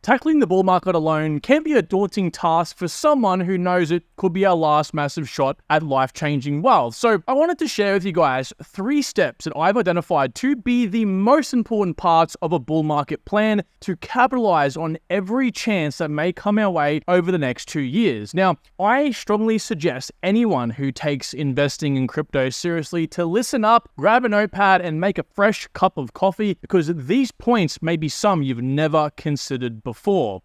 Tackling the bull market alone can be a daunting task for someone who knows it could be our last massive shot at life-changing wealth. So I wanted to share with you guys 3 steps that I've identified to be the most important parts of a bull market plan to capitalize on every chance that may come our way over the next 2 years. Now, I strongly suggest anyone who takes investing in crypto seriously to listen up, grab a notepad, and make a fresh cup of coffee, because these points may be some you've never considered before.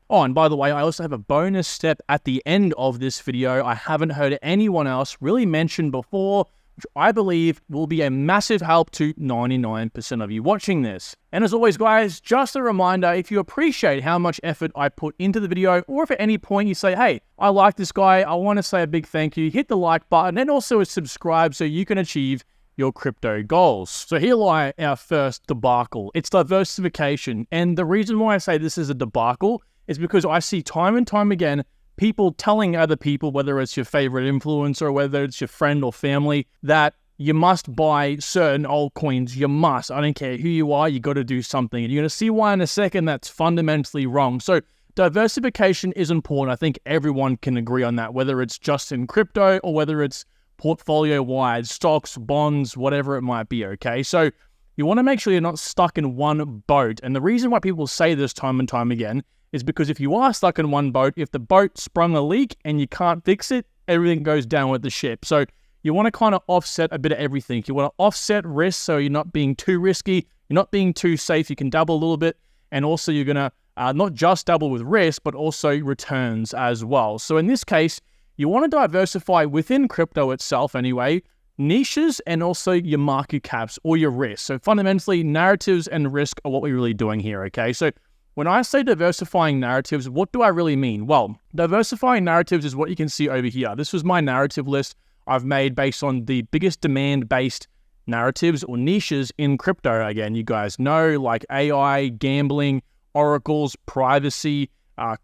Oh, and by the way, I also have a bonus step at the end of this video I haven't heard anyone else really mention before, which I believe will be a massive help to 99% of you watching this. And as always, guys, just a reminder, if you appreciate how much effort I put into the video, or if at any point you say, hey, I like this guy, I want to say a big thank you, hit the like button and also subscribe so you can achieve your crypto goals. So here lie our first debacle. It's diversification. And the reason why I say this is a debacle is because I see time and time again people telling other people, whether it's your favorite influencer or whether it's your friend or family, that you must buy certain altcoins. You must. I don't care who you are, you got to do something. And you're going to see why in a second that's fundamentally wrong. So diversification is important. I think everyone can agree on that, whether it's just in crypto or whether it's portfolio-wide, stocks, bonds, whatever it might be, okay? So you want to make sure you're not stuck in one boat. And the reason why people say this time and time again is because if you are stuck in one boat, if the boat sprung a leak and you can't fix it, everything goes down with the ship. So you want to kind of offset a bit of everything. You want to offset risk so you're not being too risky, you're not being too safe, you can double a little bit, and also you're going to not just double with risk, but also returns as well. So in this case, you want to diversify within crypto itself anyway, niches and also your market caps or your risk. So fundamentally, narratives and risk are what we're really doing here, okay? So when I say diversifying narratives, what do I really mean? Well, diversifying narratives is what you can see over here. This was my narrative list I've made based on the biggest demand-based narratives or niches in crypto. Again, you guys know, like AI, gambling, oracles, privacy,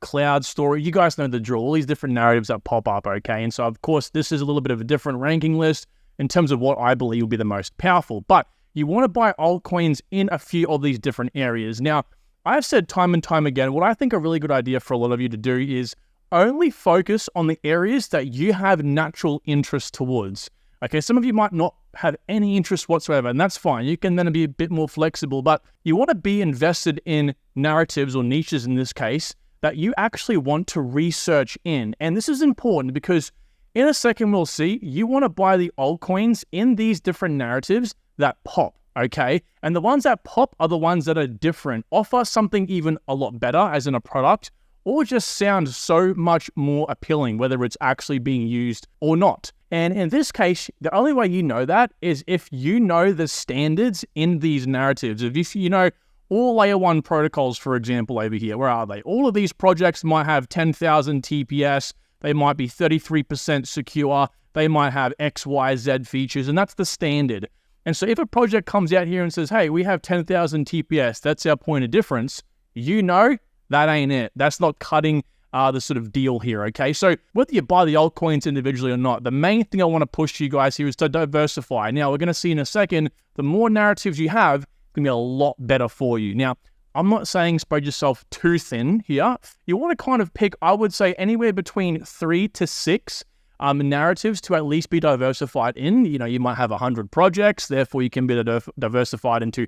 cloud storage. You guys know the drill, all these different narratives that pop up, okay? And so, of course, this is a little bit of a different ranking list in terms of what I believe will be the most powerful. But you want to buy altcoins in a few of these different areas. Now, I've said time and time again, what I think a really good idea for a lot of you to do is only focus on the areas that you have natural interest towards. Okay, some of you might not have any interest whatsoever, and that's fine. You can then be a bit more flexible, but you want to be invested in narratives or niches in this case that you actually want to research in. And this is important because in a second we'll see, you want to buy the altcoins in these different narratives that pop, okay? And the ones that pop are the ones that are different, offer something even a lot better as in a product, or just sound so much more appealing, whether it's actually being used or not. And in this case, the only way you know that is if you know the standards in these narratives. If you know all layer 1 protocols, for example, over here, where are they? All of these projects might have 10,000 TPS, they might be 33% secure, they might have X, Y, Z features, and that's the standard. And so if a project comes out here and says, hey, we have 10,000 TPS, that's our point of difference, you know that ain't it. That's not cutting the sort of deal here, okay? So whether you buy the altcoins individually or not, the main thing I want to push to you guys here is to diversify. Now, we're going to see in a second, the more narratives you have, going to be a lot better for you. Now, I'm not saying spread yourself too thin here. You want to kind of pick, I would say, anywhere between 3 to 6 narratives to at least be diversified in. You know, you might have 100 projects, therefore you can be diversified into,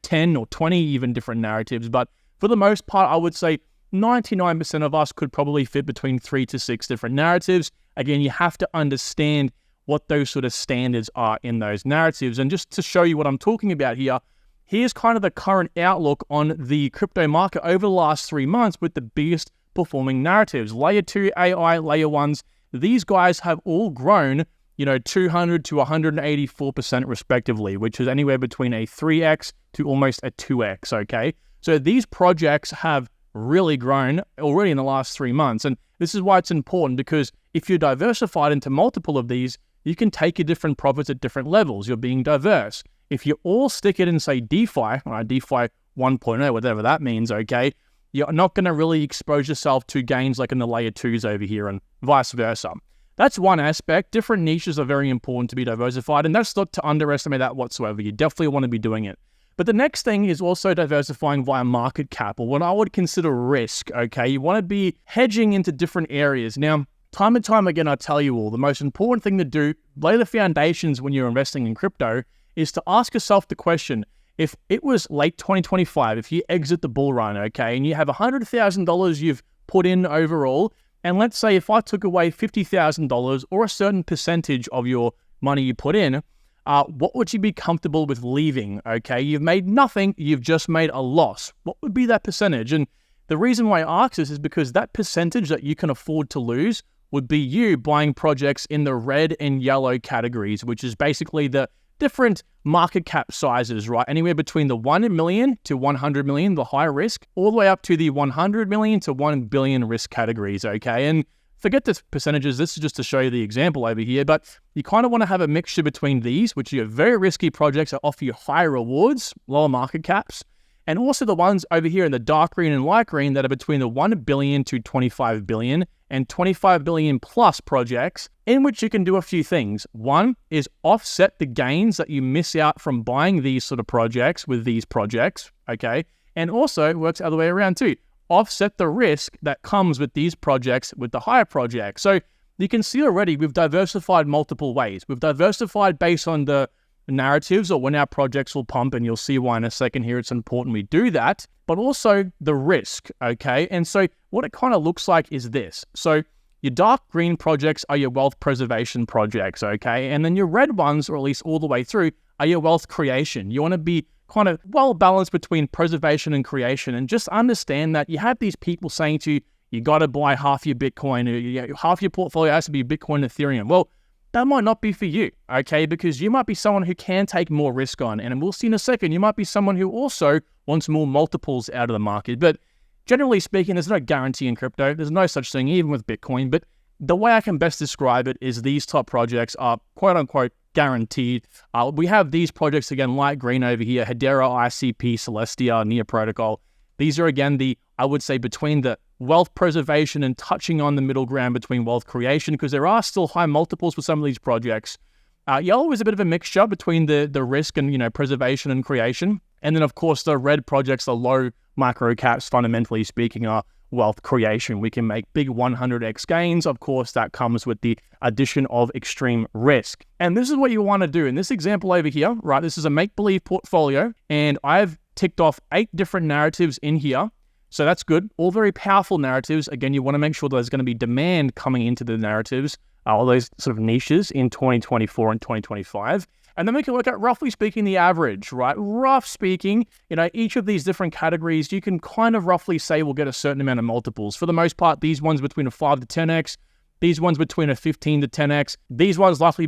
10 or 20 even different narratives. But for the most part, I would say 99% of us could probably fit between 3 to 6 different narratives. Again, you have to understand what those sort of standards are in those narratives. And just to show you what I'm talking about here, here's kind of the current outlook on the crypto market over the last 3 months with the biggest performing narratives. Layer 2 AI, layer 1s, these guys have all grown, 200 to 184% respectively, which is anywhere between a 3x to almost a 2x, okay? So these projects have really grown already in the last 3 months. And this is why it's important, because if you're diversified into multiple of these, you can take your different profits at different levels. You're being diverse. If you all stick it in, say, DeFi, DeFi 1.0, whatever that means, okay, you're not going to really expose yourself to gains like in the layer 2s over here and vice versa. That's one aspect. Different niches are very important to be diversified, and that's not to underestimate that whatsoever. You definitely want to be doing it. But the next thing is also diversifying via market cap, or what I would consider risk, okay? You want to be hedging into different areas. Now, time and time again, I tell you all, the most important thing to do, lay the foundations when you're investing in crypto, is to ask yourself the question, if it was late 2025, if you exit the bull run, okay, and you have $100,000 you've put in overall, and let's say if I took away $50,000 or a certain percentage of your money you put in, what would you be comfortable with leaving, okay? You've made nothing, you've just made a loss. What would be that percentage? And the reason why I ask this is because that percentage that you can afford to lose would be you buying projects in the red and yellow categories, which is basically the different market cap sizes, right? Anywhere between the 1 million to 100 million, the high risk, all the way up to the 100 million to 1 billion risk categories, okay? And forget the percentages, this is just to show you the example over here, but you kind of want to have a mixture between these, which are very risky projects that offer you higher rewards, lower market caps, and also the ones over here in the dark green and light green that are between the 1 billion to 25 billion and 25 billion plus projects, in which you can do a few things. One is offset the gains that you miss out from buying these sort of projects with these projects, okay? And also it works the other way around too. Offset the risk that comes with these projects with the higher projects. So you can see already we've diversified multiple ways. We've diversified based on the narratives or when our projects will pump, and you'll see why in a second here it's important we do that, but also the risk, okay? And so what it kind of looks like is this. So your dark green projects are your wealth preservation projects, okay? And then your red ones, or at least all the way through, are your wealth creation. You want to be kind of well balanced between preservation and creation, and just understand that you have these people saying to you, you got to buy half your Bitcoin, or half your portfolio has to be Bitcoin and Ethereum. Well, that might not be for you, okay? Because you might be someone who can take more risk on, and we'll see in a second, you might be someone who also wants more multiples out of the market. But generally speaking, there's no guarantee in crypto. There's no such thing, even with Bitcoin. But the way I can best describe it is these top projects are quote unquote guaranteed. We have these projects again, light green over here, Hedera, ICP, Celestia, Near Protocol. These are again I would say between the wealth preservation and touching on the middle ground between wealth creation, because there are still high multiples for some of these projects. Yellow is a bit of a mixture between the risk and preservation and creation. And then of course the red projects, the low micro caps, fundamentally speaking, are wealth creation. We can make big 100x gains. Of course, that comes with the addition of extreme risk. And this is what you want to do. In this example over here, right, this is a make-believe portfolio, and I've ticked off 8 different narratives in here. So that's good. All very powerful narratives. Again, you want to make sure there's going to be demand coming into the narratives, all those sort of niches in 2024 and 2025. And then we can look at, roughly speaking, the average, right? Rough speaking, each of these different categories, you can kind of roughly say we'll get a certain amount of multiples. For the most part, these ones between a 5 to 10x, these ones between a 15 to 10x, these ones likely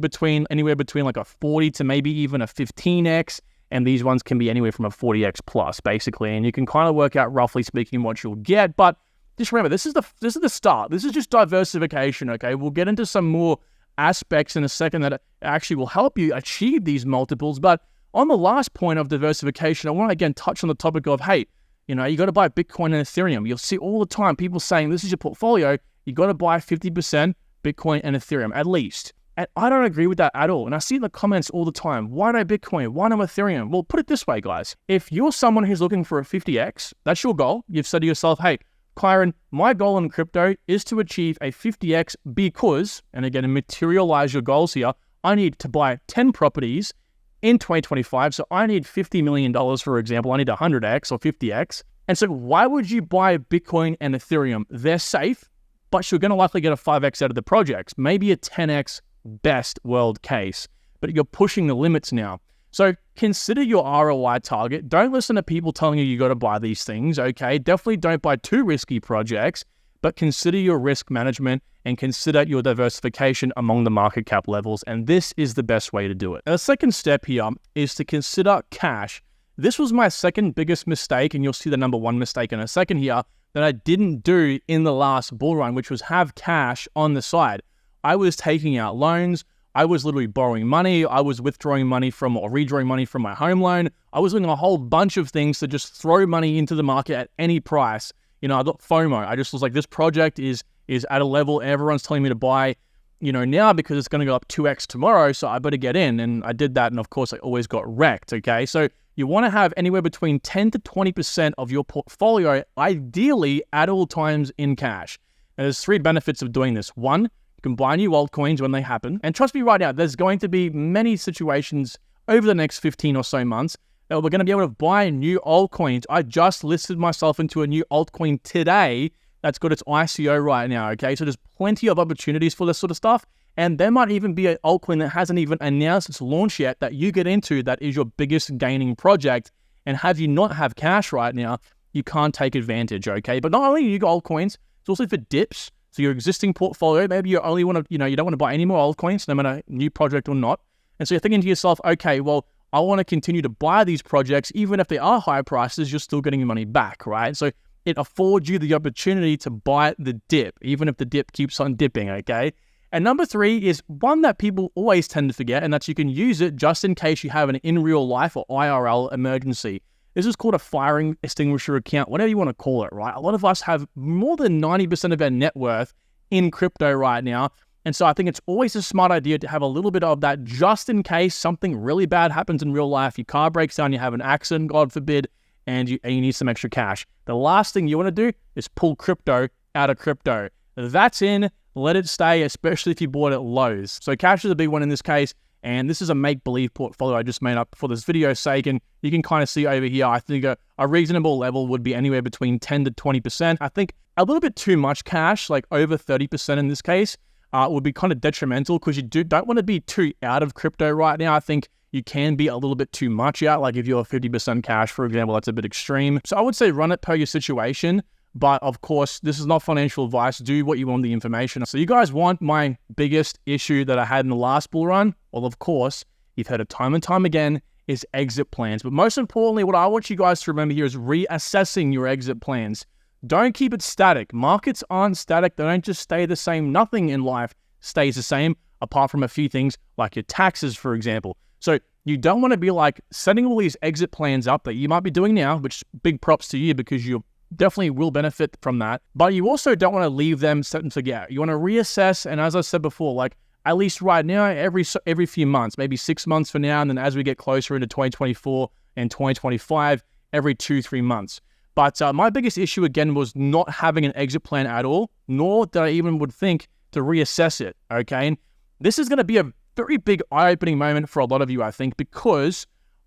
anywhere between like a 40 to maybe even a 15x, and these ones can be anywhere from a 40x plus, basically. And you can kind of work out, roughly speaking, what you'll get. But just remember, this is the start. This is just diversification, okay? We'll get into some more aspects in a second that actually will help you achieve these multiples. But on the last point of diversification, I want to again touch on the topic of, hey, you got to buy Bitcoin and Ethereum. You'll see all the time people saying this is your portfolio, you got to buy 50% Bitcoin and Ethereum at least. And I don't agree with that at all. And I see in the comments all the time, why no Bitcoin? Why no Ethereum? Well, put it this way, guys. If you're someone who's looking for a 50x, that's your goal. You've said to yourself, hey, Kyron, my goal in crypto is to achieve a 50x because, and again, materialize your goals here, I need to buy 10 properties in 2025. So I need $50 million, for example. I need 100x or 50x. And so why would you buy Bitcoin and Ethereum? They're safe, but you're going to likely get a 5x out of the projects, maybe a 10x best world case, but you're pushing the limits now. So consider your ROI target. Don't listen to people telling you got to buy these things, okay? Definitely don't buy too risky projects, but consider your risk management and consider your diversification among the market cap levels. And this is the best way to do it. And the second step here is to consider cash. This was my second biggest mistake, and you'll see the number one mistake in a second here, that I didn't do in the last bull run, which was have cash on the side. I was taking out loans. I was literally borrowing money. I was withdrawing money from or redrawing money from my home loan. I was doing a whole bunch of things to just throw money into the market at any price. I got FOMO. I just was like, this project is at a level everyone's telling me to buy, now because it's going to go up 2x tomorrow. So I better get in. And I did that. And of course, I always got wrecked. Okay. So you want to have anywhere between 10 to 20% of your portfolio, ideally at all times in cash. And there's 3 benefits of doing this. 1, you can buy new altcoins when they happen. And trust me right now, there's going to be many situations over the next 15 or so months that we're going to be able to buy new altcoins. I just listed myself into a new altcoin today that's got its ICO right now, okay? So there's plenty of opportunities for this sort of stuff. And there might even be an altcoin that hasn't even announced its launch yet that you get into that is your biggest gaining project. And have you not have cash right now, you can't take advantage, okay? But not only you got altcoins, it's also for dips. So your existing portfolio, maybe you only want to, you don't want to buy any more altcoins, no matter new project or not. And so you're thinking to yourself, okay, well, I want to continue to buy these projects, even if they are high prices, you're still getting your money back, right? So it affords you the opportunity to buy the dip, even if the dip keeps on dipping, okay? And number 3 is one that people always tend to forget, and that's you can use it just in case you have an in real life or IRL emergency. This is called a firing extinguisher account, whatever you want to call it, right? A lot of us have more than 90% of our net worth in crypto right now. And so I think it's always a smart idea to have a little bit of that just in case something really bad happens in real life. Your car breaks down, you have an accident, God forbid, and you need some extra cash. The last thing you want to do is pull crypto out of crypto. That's in, let it stay, especially if you bought at lows. So cash is a big one in this case. And this is a make-believe portfolio I just made up for this video's sake. And you can kind of see over here, I think a reasonable level would be anywhere between 10 to 20%. I think a little bit too much cash, like over 30% in this case, would be kind of detrimental because you don't want to be too out of crypto right now. I think you can be a little bit too much out. Like if you're 50% cash, for example, that's a bit extreme. So I would say run it per your situation. But of course, this is not financial advice. Do what you want with the information. So you guys want my biggest issue that I had in the last bull run? Well, of course, you've heard it time and time again, is exit plans. But most importantly, what I want you guys to remember here is reassessing your exit plans. Don't keep it static. Markets aren't static. They don't just stay the same. Nothing in life stays the same apart from a few things like your taxes, for example. So you don't want to be like setting all these exit plans up that you might be doing now, which big props to you because you're definitely will benefit from that. But you also don't want to leave them set and forget. You want to reassess. And as I said before, like at least right now, every few months, maybe 6 months for now. And then as we get closer into 2024 and 2025, every 2-3 months. But my biggest issue again was not having an exit plan at all, nor did I even would think to reassess it. Okay. And this is going to be a very big eye-opening moment for a lot of you, I think, because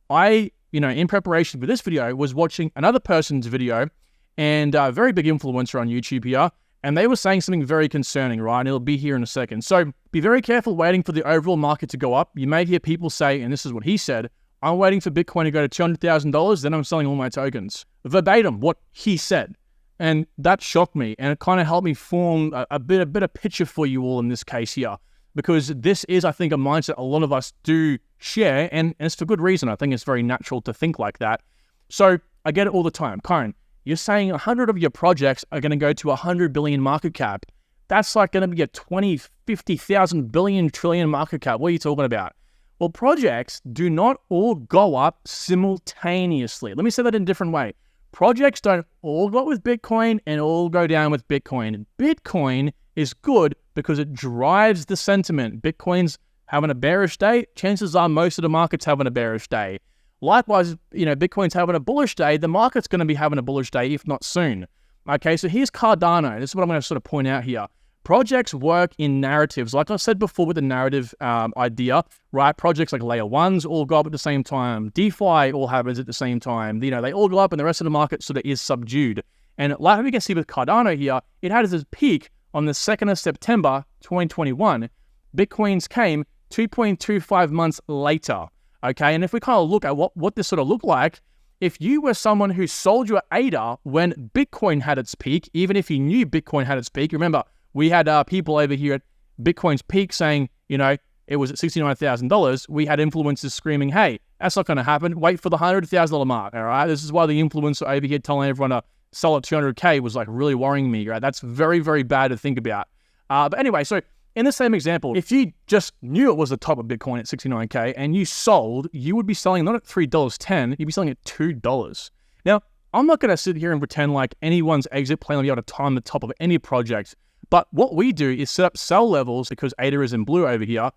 I, in preparation for this video, was watching another person's video and a very big influencer on YouTube here, and they were saying something very concerning, right? And it'll be here in a second. So be very careful waiting for the overall market to go up. You may hear people say, and this is what he said, I'm waiting for Bitcoin to go to $200,000, then I'm selling all my tokens. Verbatim, what he said. And that shocked me, and it kind of helped me form a better picture for you all in this case here. Because this is, I think, a mindset a lot of us do share, and it's for good reason. I think it's very natural to think like that. So I get it all the time. Karen, you're saying 100 of your projects are going to go to 100 billion market cap. That's like going to be a 20, 50,000 billion trillion market cap. What are you talking about? Well, projects do not all go up simultaneously. Let me say that in a different way. Projects don't all go up with Bitcoin and all go down with Bitcoin. Bitcoin is good because it drives the sentiment. Bitcoin's having a bearish day. Chances are most of the market's having a bearish day. Likewise, Bitcoin's having a bullish day. The market's going to be having a bullish day, if not soon. Okay, so here's Cardano. This is what I'm going to sort of point out here. Projects work in narratives. Like I said before with the narrative idea, right? Projects like layer ones all go up at the same time. DeFi all happens at the same time. They all go up and the rest of the market sort of is subdued. And like we can see with Cardano here, it had its peak on the 2nd of September, 2021. Bitcoins came 2.25 months later. Okay, and if we kind of look at what this sort of looked like, if you were someone who sold your ADA when Bitcoin had its peak, even if you knew Bitcoin had its peak, remember, we had people over here at Bitcoin's peak saying, it was at $69,000. We had influencers screaming, hey, that's not going to happen. Wait for the $100,000 mark, all right? This is why the influencer over here telling everyone to sell at 200K was like really worrying me, right? That's very, very bad to think about. But anyway, so in the same example, if you just knew it was the top of Bitcoin at 69K and you sold, you would be selling not at $3.10, you'd be selling at $2. Now, I'm not going to sit here and pretend like anyone's exit plan will be able to time the top of any project. But what we do is set up sell levels, because ADA is in blue over here,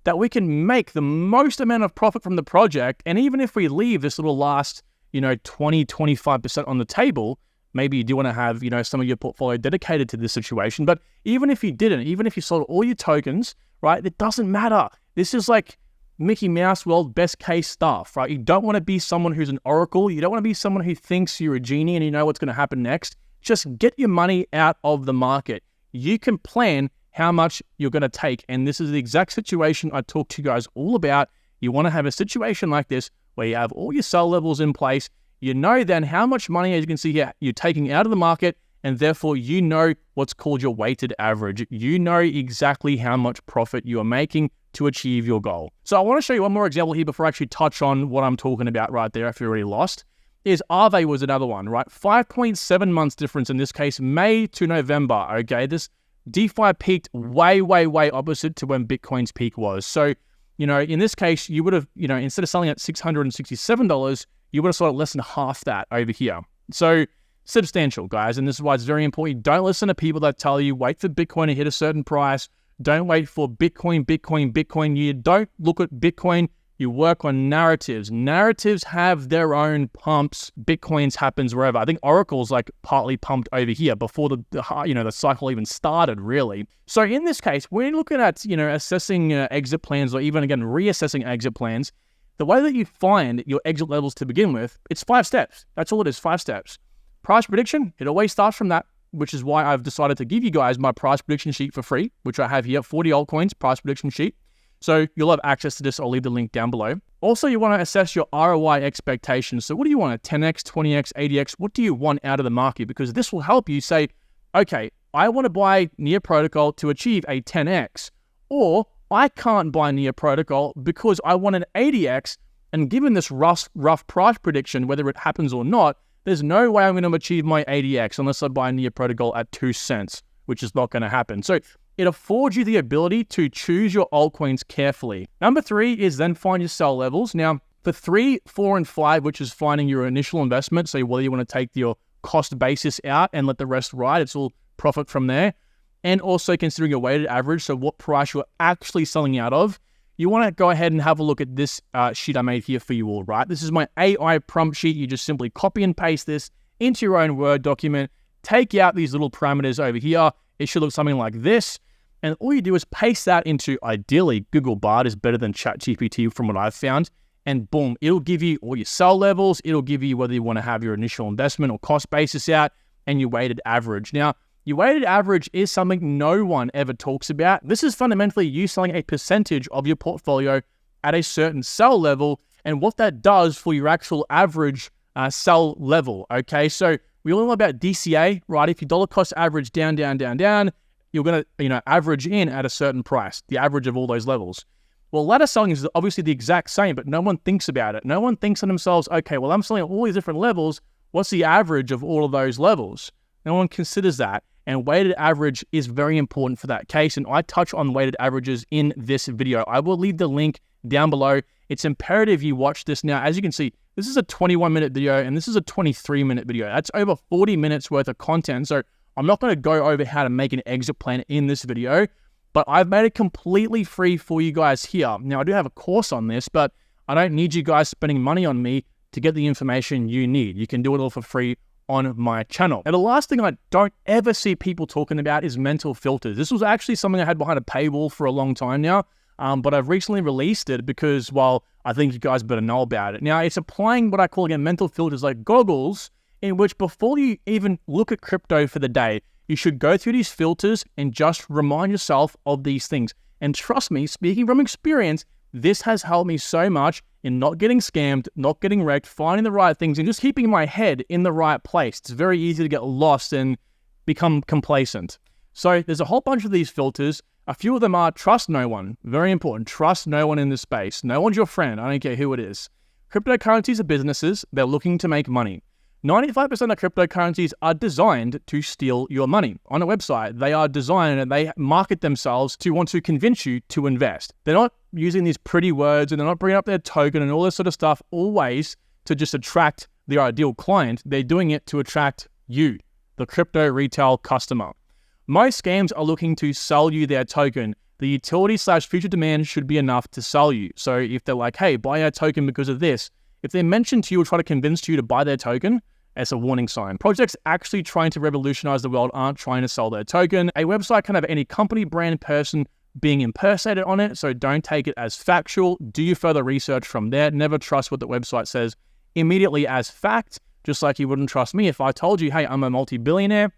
that we can make the most amount of profit from the project. And even if we leave this little last, 20, 25% on the table, maybe you do want to have, some of your portfolio dedicated to this situation. But even if you didn't, even if you sold all your tokens, right, it doesn't matter. This is like Mickey Mouse World best case stuff, right? You don't want to be someone who's an oracle. You don't want to be someone who thinks you're a genie and you know what's going to happen next. Just get your money out of the market. You can plan how much you're going to take. And this is the exact situation I talked to you guys all about. You want to have a situation like this where you have all your sell levels in place. You know then how much money, as you can see here, you're taking out of the market, and therefore you know what's called your weighted average. You know exactly how much profit you are making to achieve your goal. So I want to show you one more example here before I actually touch on what I'm talking about right there if you're already lost. Is Aave was another one, right? 5.7 months difference in this case, May to November, okay? This DeFi peaked way, way, way opposite to when Bitcoin's peak was. So, in this case, you would have, instead of selling at $667, you would have sold at less than half that over here. So substantial, guys. And this is why it's very important. Don't listen to people that tell you, wait for Bitcoin to hit a certain price. Don't wait for Bitcoin, Bitcoin, Bitcoin. You don't look at Bitcoin. You work on narratives. Narratives have their own pumps. Bitcoins happens wherever. I think Oracle's like partly pumped over here before the cycle even started, really. So in this case, when you're looking at, assessing exit plans, or even again, reassessing exit plans, the way that you find your exit levels to begin with, it's 5 steps. That's all it is, 5 steps. Price prediction, it always starts from that, which is why I've decided to give you guys my price prediction sheet for free, which I have here, 40 altcoins price prediction sheet. So you'll have access to this. I'll leave the link down below. Also, you want to assess your ROI expectations. So what do you want, a 10x, 20x, 80x? What do you want out of the market? Because this will help you say, okay, I want to buy Near Protocol to achieve a 10x, or I can't buy Near Protocol because I want an 80x, and given this rough price prediction, whether it happens or not, there's no way I'm going to achieve my 80x unless I buy Near Protocol at 2 cents, which is not going to happen. So it affords you the ability to choose your altcoins carefully. Number 3 is then find your sell levels. Now, for 3, 4, and 5, which is finding your initial investment, so whether you want to take your cost basis out and let the rest ride, it's all profit from there. And also considering your weighted average, so what price you're actually selling out of, you want to go ahead and have a look at this sheet I made here for you all, right? This is my AI prompt sheet. You just simply copy and paste this into your own Word document, take out these little parameters over here. It should look something like this. And all you do is paste that into, ideally, Google Bard is better than ChatGPT from what I've found. And boom, it'll give you all your sell levels. It'll give you whether you want to have your initial investment or cost basis out and your weighted average. Now, your weighted average is something no one ever talks about. This is fundamentally you selling a percentage of your portfolio at a certain sell level and what that does for your actual average sell level, okay? So we all know about DCA, right? If your dollar cost average down, you're going to, average in at a certain price, the average of all those levels. Well, ladder selling is obviously the exact same, but no one thinks about it. No one thinks to themselves, okay, well, I'm selling at all these different levels. What's the average of all of those levels? No one considers that. And weighted average is very important for that case. And I touch on weighted averages in this video. I will leave the link down below. It's imperative you watch this now. As you can see, this is a 21-minute video and this is a 23-minute video. That's over 40 minutes worth of content. So I'm not going to go over how to make an exit plan in this video, but I've made it completely free for you guys here. Now, I do have a course on this, but I don't need you guys spending money on me to get the information you need. You can do it all for free on my channel. And the last thing I don't ever see people talking about is mental filters. This was actually something I had behind a paywall for a long time now, but I've recently released it because, well, I think you guys better know about it. Now, it's applying what I call, again, mental filters like goggles, in which before you even look at crypto for the day, you should go through these filters and just remind yourself of these things. And trust me, speaking from experience, this has helped me so much in not getting scammed, not getting wrecked, finding the right things, and just keeping my head in the right place. It's very easy to get lost and become complacent. So there's a whole bunch of these filters. A few of them are trust no one. Very important. Trust no one in this space. No one's your friend. I don't care who it is. Cryptocurrencies are businesses. They're looking to make money. 95% of cryptocurrencies are designed to steal your money. On a website, they are designed and they market themselves to want to convince you to invest. They're not using these pretty words and they're not bringing up their token and all this sort of stuff always to just attract their ideal client. They're doing it to attract you, the crypto retail customer. Most scams are looking to sell you their token. the utility/future demand should be enough to sell you. So if they're like, hey, buy our token because of this, if they mention to you or try to convince you to buy their token, it's a warning sign. Projects actually trying to revolutionize the world aren't trying to sell their token. A website can have any company, brand, person being impersonated on it, so don't take it as factual. Do your further research from there. Never trust what the website says immediately as fact, just like you wouldn't trust me if I told you, hey, I'm a multi-billionaire.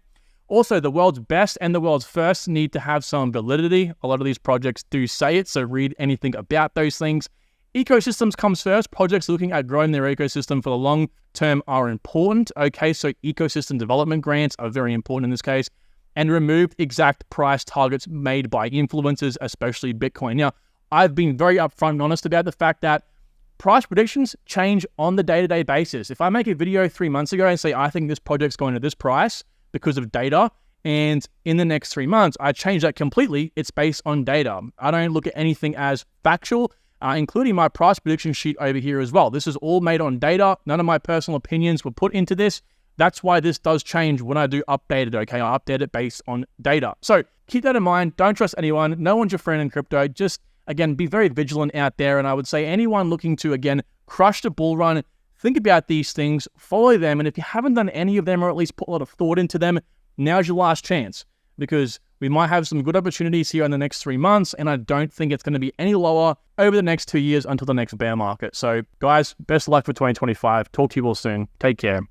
Also, the world's best and the world's first need to have some validity. A lot of these projects do say it, so read anything about those things. Ecosystems comes first. Projects looking at growing their ecosystem for the long term are important. Okay, so ecosystem development grants are very important in this case. And remove exact price targets made by influencers, especially Bitcoin. Now, I've been very upfront and honest about the fact that price predictions change on the day-to-day basis. If I make a video 3 months ago and say, I think this project's going to this price because of data, and in the next 3 months, I change that completely, it's based on data. I don't look at anything as factual, including my price prediction sheet over here as well. This is all made on data. None of my personal opinions were put into this. That's why this does change when I do update it, okay? I update it based on data. So keep that in mind. Don't trust anyone. No one's your friend in crypto. Just, again, be very vigilant out there. And I would say anyone looking to, again, crush the bull run, think about these things, follow them. And if you haven't done any of them or at least put a lot of thought into them, now's your last chance, because we might have some good opportunities here in the next 3 months, and I don't think it's going to be any lower over the next 2 years until the next bear market. So, guys, best of luck for 2025. Talk to you all soon. Take care.